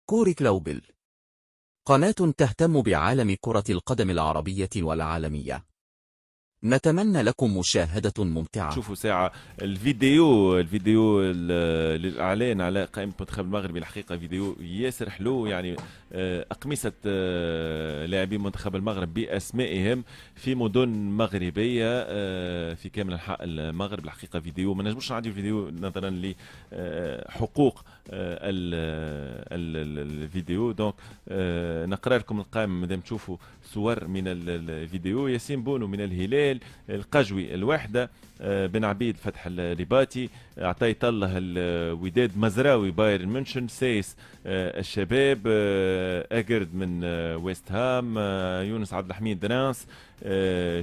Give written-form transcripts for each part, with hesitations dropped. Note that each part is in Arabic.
كوري كلوبل، قناة تهتم بعالم كرة القدم العربية والعالمية. نتمنى لكم مشاهدة ممتعة. شوفوا ساعة الفيديو للإعلان على قائمة المنتخب المغربي. الحقيقة فيديو ياسر حلو، يعني أقمصة لاعبي منتخب المغرب بأسمائهم في مدن مغربية في كامل أنحاء المغرب. الحقيقة فيديو ما نجموش نعدي الفيديو نظرا لحقوق الفيديو. دونك نقرأ لكم القائمة مادام تشوفوا صور من الفيديو. ياسين بونو من الهلال، القجوي الوحدة، بن عبيد فتح الرباطي، عطيت الله الوداد، مزراوي بايرن ميونخ، سايس الشباب، اجرد من ويست هام، يونس عبد الحميد رانس،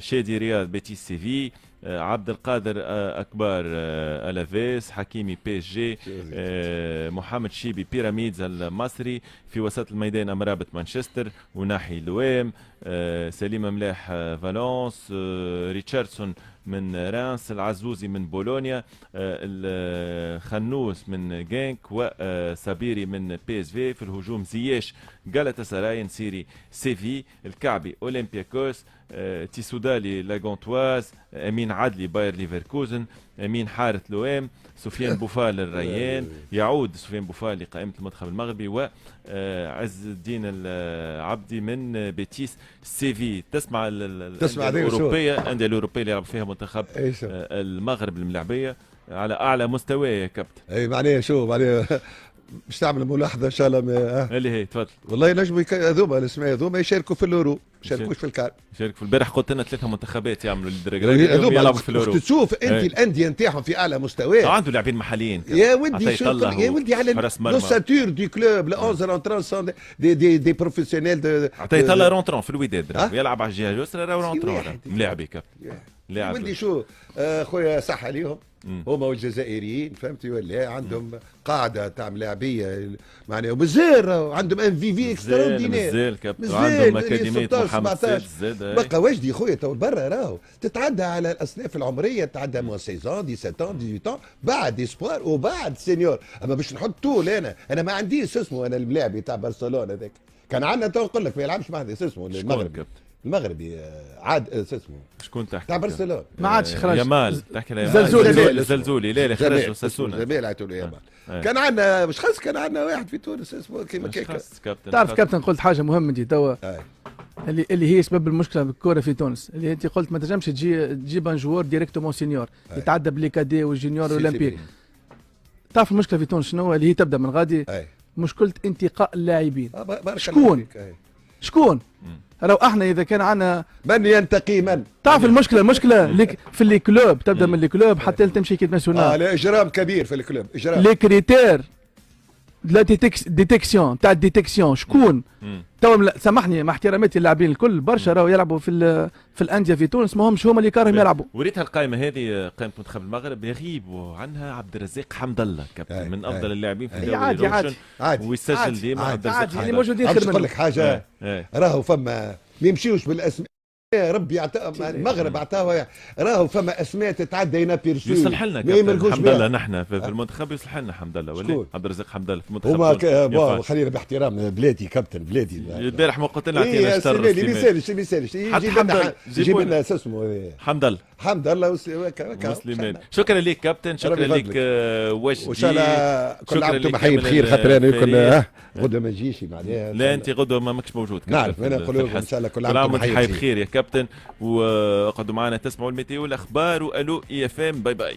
شادي رياض بيتيس سيفي، عبد القادر اكبار الافيس، حكيمي بي اس جي، محمد شيبي بيراميدز المصري، في وسط الميدان امرابط مانشستر وناحي لويم، سليم ملاح فالونس، ريتشاردسون من رانس، العزوزي من بولونيا، الخنوس من جانك، وسابيري من بي اس في الهجوم زياش جالتا سراي، نسيري سيفي، الكعبي اولمبياكوس، تيسودالي لاغونتواز، امين عدلي باير ليفركوزن، امين حارث لوام، سفيان بوفال الريان، يعود سفيان بوفال لقائمه المنتخب المغربي، وعز الدين العبدي من بيتيس سيفي. تسمع الاوروبيه، الانديه الاوروبيه اللي يلعب فيها منتخب المغرب الملاعبيه على اعلى مستوى يا كابتن. اي معناها شو معناها باش تعمل ملاحظه ان شاء الله اللي هي تفضل. والله ينجموا هذوما الاسماء هذوما يشاركوا في اليورو، ما يشاركوش في الكار. يشاركوا في البارح قلت لنا 3 منتخبات يعملوا الدرجات يلعبوا في اليورو. تشوف انت الانديه نتاعهم في اعلى مستوى. عنده لاعبين محليين يا ودي شو يا ودي على النوساتور دي كلوب ل 11 رونترون دي بروفيسيونيل عطيت الله رونترون في الوداد يلعب على الجهه اليسرى رونترون ملاعبي كابتن. لاعب ودي شو خويا صح عليهم هما والجزائريين فهمتي ولا عندهم قاعده تاع ملاعبيه معناها ومازال عندهم ام في في اكستراوردينير. مازال كابتن عندهم اكاديميه محمد سيد زاد. بقى واجدي خويا تو برا راهو تتعدى على الاصناف العمريه، تتعدى مو 16 17 18 بعد اسبوار وبعد سينيور. اما باش نحط طول انا ما عنديش اسمه، انا الملاعبي تاع برشلونه هذاك كان عندنا تو نقول لك ما يلعبش معنا اسمه المغربي عاد اسمه شكون تحكي تاع برشلونه ما عادش خرج يامال تحكي له زلزولي لا خرج ساسونا جميل عيطوا له يامال. كان عندنا مش خاص كان عندنا واحد في تونس اسمه كيما كيكا. تعرف كابتن قلت حاجه مهمه انت توا اللي هي سبب المشكله بالكره في تونس، اللي انت قلت ما تنجمش تجيب ان جوار ديريكتومون سينيور يتعدى بليكادي والجونيور الاولمبي. تعرف المشكله في تونس شنو اللي هي تبدا من غادي؟ مشكله انتقاء اللاعبين. شكون لو احنا اذا كان عندنا من ينتقي من تعرف المشكله في اللي كلوب تبدا من الكلوب حتى تمشي كيت ناسيونال. لا اجرام كبير في الكلوب اجرام. لي كريتير لا ديتيكسيون تاع الديتيكسيون شكون تو سامحني مع احتراماتي اللاعبين الكل برشا راهو يلعبوا في الانديه في تونس ماهمش هما اللي كارهم يلعبوا. وريتها القائمه هذه قائمه منتخب المغرب يغيب عنها عبد الرزاق حمد الله كابتن من افضل اللاعبين في الدوري عادي ويسجل ديما عبد الرزاق حمد الله. اللي موجودين خير منه. نقول لك حاجه راهو فما ما يمشيوش بالاسماء. يا ربي المغرب عطاها راهو فما اسماء تتعدى هنا بيرسو يصلح لنا كابتن حمد الله. نحن في المنتخب يصلح لنا حمد الله ولا عبد الرزاق حمد الله في المنتخب. هما خلينا باحترام بلادي كابتن بلادي. البارح ما قلت لنا عطينا اشتر ما يسالش يجيب لنا شو اسمه حمد الله مسلمان. شكرا لك كابتن، شكرا لك وجدي. وان شاء الله كل عام وانتم بخير خير خاطر انا يكون غدوه ما نجيش معناها. لا انت غدوه ما ماكش موجود. نعرف انا نقول ان شاء الله كل عام وانتم بخير يا كابتن. وقعدوا معنا تسمعوا الميتيو والاخبار والو اي اف ام. باي باي.